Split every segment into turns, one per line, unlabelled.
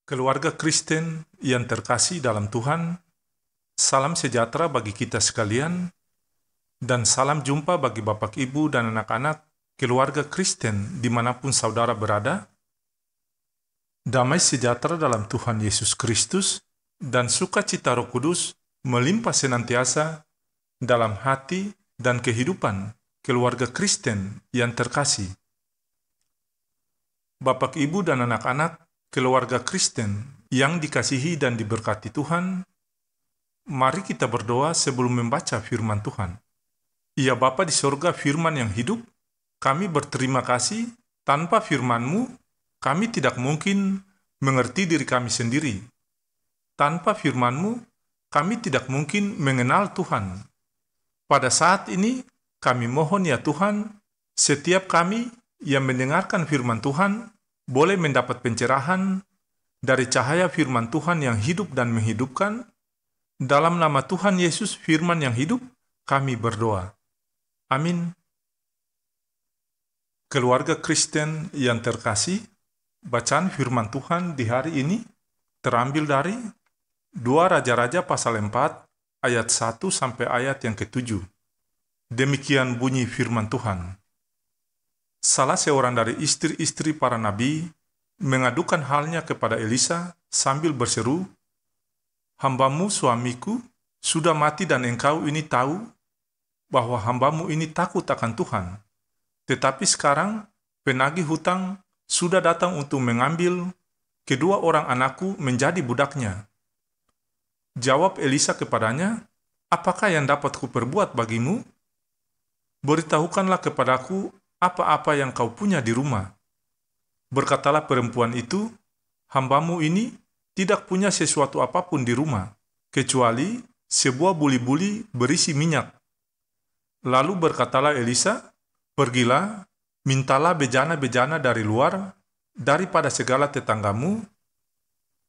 Keluarga Kristen yang terkasih dalam Tuhan, salam sejahtera bagi kita sekalian, dan salam jumpa bagi Bapak, Ibu, dan anak-anak keluarga Kristen dimanapun saudara berada. Damai sejahtera dalam Tuhan Yesus Kristus dan sukacita Roh Kudus melimpah senantiasa dalam hati dan kehidupan keluarga Kristen yang terkasih. Bapak, Ibu, dan anak-anak keluarga Kristen yang dikasihi dan diberkati Tuhan, mari kita berdoa sebelum membaca firman Tuhan. Ya Bapa di sorga, firman yang hidup, kami berterima kasih. Tanpa firman-Mu, kami tidak mungkin mengerti diri kami sendiri. Tanpa firman-Mu, kami tidak mungkin mengenal Tuhan. Pada saat ini, kami mohon ya Tuhan, setiap kami yang mendengarkan firman Tuhan, boleh mendapat pencerahan dari cahaya firman Tuhan yang hidup dan menghidupkan. Dalam nama Tuhan Yesus, firman yang hidup, kami berdoa. Amin. Keluarga Kristen yang terkasih, bacaan firman Tuhan di hari ini terambil dari 2 Raja-Raja pasal 4 ayat 1 sampai ayat yang ke-7. Demikian bunyi firman Tuhan. Salah seorang dari istri-istri para nabi mengadukan halnya kepada Elisa sambil berseru, "Hambamu suamiku sudah mati dan engkau ini tahu bahwa hambamu ini takut akan Tuhan. Tetapi sekarang penagih hutang sudah datang untuk mengambil kedua orang anakku menjadi budaknya." Jawab Elisa kepadanya, "Apakah yang dapat kuperbuat bagimu? Beritahukanlah kepadaku apa-apa yang kau punya di rumah." Berkatalah perempuan itu, "Hambamu ini tidak punya sesuatu apapun di rumah, kecuali sebuah buli-buli berisi minyak." Lalu berkatalah Elisa, "Pergilah, mintalah bejana-bejana dari luar, daripada segala tetanggamu,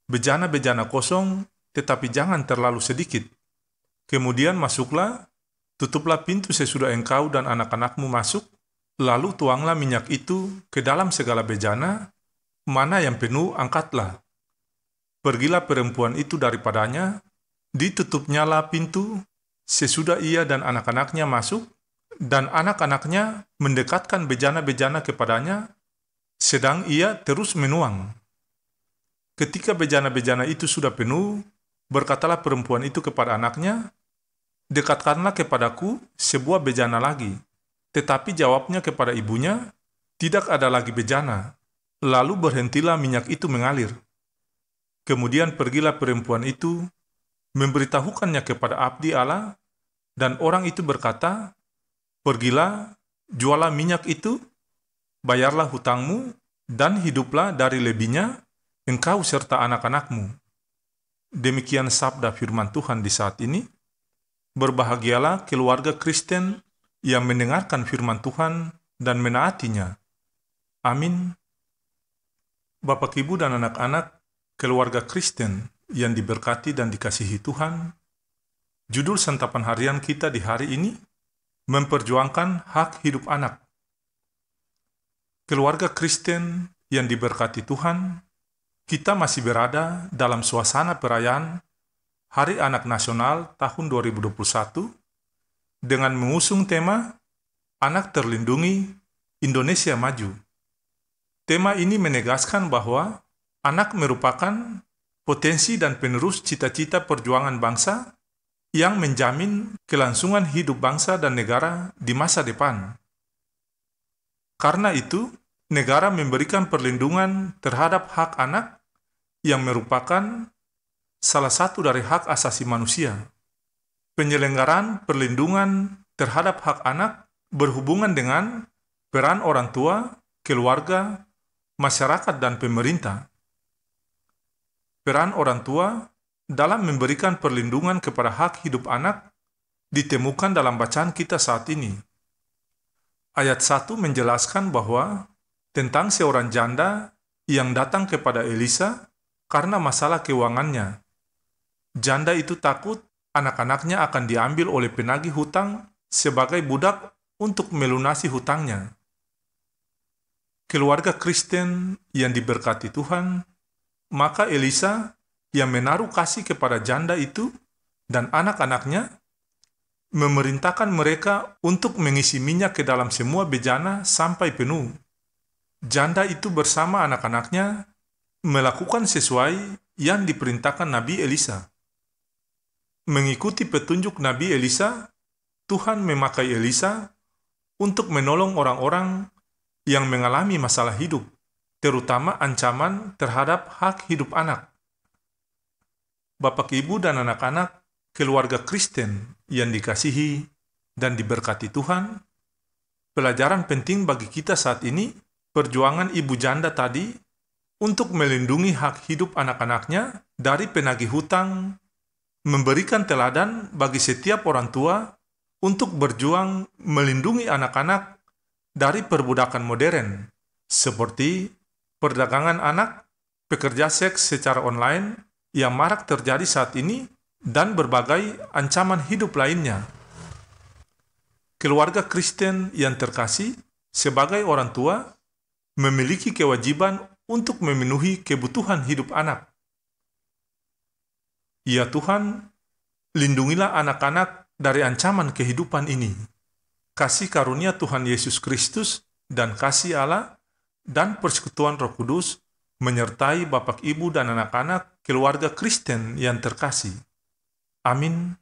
bejana-bejana kosong, tetapi jangan terlalu sedikit. Kemudian masuklah, tutuplah pintu sesudah engkau dan anak-anakmu masuk, lalu tuanglah minyak itu ke dalam segala bejana, mana yang penuh angkatlah." Pergilah perempuan itu daripadanya, ditutupnyalah pintu, sesudah ia dan anak-anaknya masuk, dan anak-anaknya mendekatkan bejana-bejana kepadanya, sedang ia terus menuang. Ketika bejana-bejana itu sudah penuh, berkatalah perempuan itu kepada anaknya, "Dekatkanlah kepadaku sebuah bejana lagi." Tetapi jawabnya kepada ibunya, "Tidak ada lagi bejana." Lalu berhentilah minyak itu mengalir. Kemudian pergilah perempuan itu, memberitahukannya kepada abdi Allah, dan orang itu berkata, "Pergilah, jualah minyak itu, bayarlah hutangmu, dan hiduplah dari lebihnya, engkau serta anak-anakmu." Demikian sabda firman Tuhan di saat ini. Berbahagialah keluarga Kristen yang mendengarkan firman Tuhan dan menaatinya. Amin. Bapak, Ibu, dan anak-anak keluarga Kristen yang diberkati dan dikasihi Tuhan, judul santapan harian kita di hari ini, memperjuangkan hak hidup anak. Keluarga Kristen yang diberkati Tuhan, kita masih berada dalam suasana perayaan Hari Anak Nasional tahun 2021 dengan mengusung tema Anak Terlindungi, Indonesia Maju. Tema ini menegaskan bahwa anak merupakan potensi dan penerus cita-cita perjuangan bangsa yang menjamin kelangsungan hidup bangsa dan negara di masa depan. Karena itu, negara memberikan perlindungan terhadap hak anak yang merupakan salah satu dari hak asasi manusia. Penyelenggaraan perlindungan terhadap hak anak berhubungan dengan peran orang tua, keluarga, masyarakat, dan pemerintah. Peran orang tua dalam memberikan perlindungan kepada hak hidup anak ditemukan dalam bacaan kita saat ini. Ayat 1 menjelaskan bahwa tentang seorang janda yang datang kepada Elisa karena masalah keuangannya. Janda itu takut anak-anaknya akan diambil oleh penagih hutang sebagai budak untuk melunasi hutangnya. Keluarga Kristen yang diberkati Tuhan, Maka Elisa yang menaruh kasih kepada janda itu dan anak-anaknya memerintahkan mereka untuk mengisi minyak ke dalam semua bejana sampai penuh. Janda itu bersama anak-anaknya melakukan sesuai yang diperintahkan Nabi Elisa. Mengikuti petunjuk Nabi Elisa, Tuhan memakai Elisa untuk menolong orang-orang yang mengalami masalah hidup, terutama ancaman terhadap hak hidup anak. Bapak, Ibu, dan anak-anak keluarga Kristen yang dikasihi dan diberkati Tuhan, pelajaran penting bagi kita saat ini, perjuangan ibu janda tadi untuk melindungi hak hidup anak-anaknya dari penagih hutang, memberikan teladan bagi setiap orang tua untuk berjuang melindungi anak-anak dari perbudakan modern, seperti perdagangan anak, pekerja seks secara online yang marak terjadi saat ini, dan berbagai ancaman hidup lainnya. Keluarga Kristen yang terkasih, sebagai orang tua, memiliki kewajiban untuk memenuhi kebutuhan hidup anak. Ya Tuhan, lindungilah anak-anak dari ancaman kehidupan ini. Kasih karunia Tuhan Yesus Kristus dan kasih Allah dan persekutuan Roh Kudus menyertai Bapak, Ibu, dan anak-anak keluarga Kristen yang terkasih. Amin.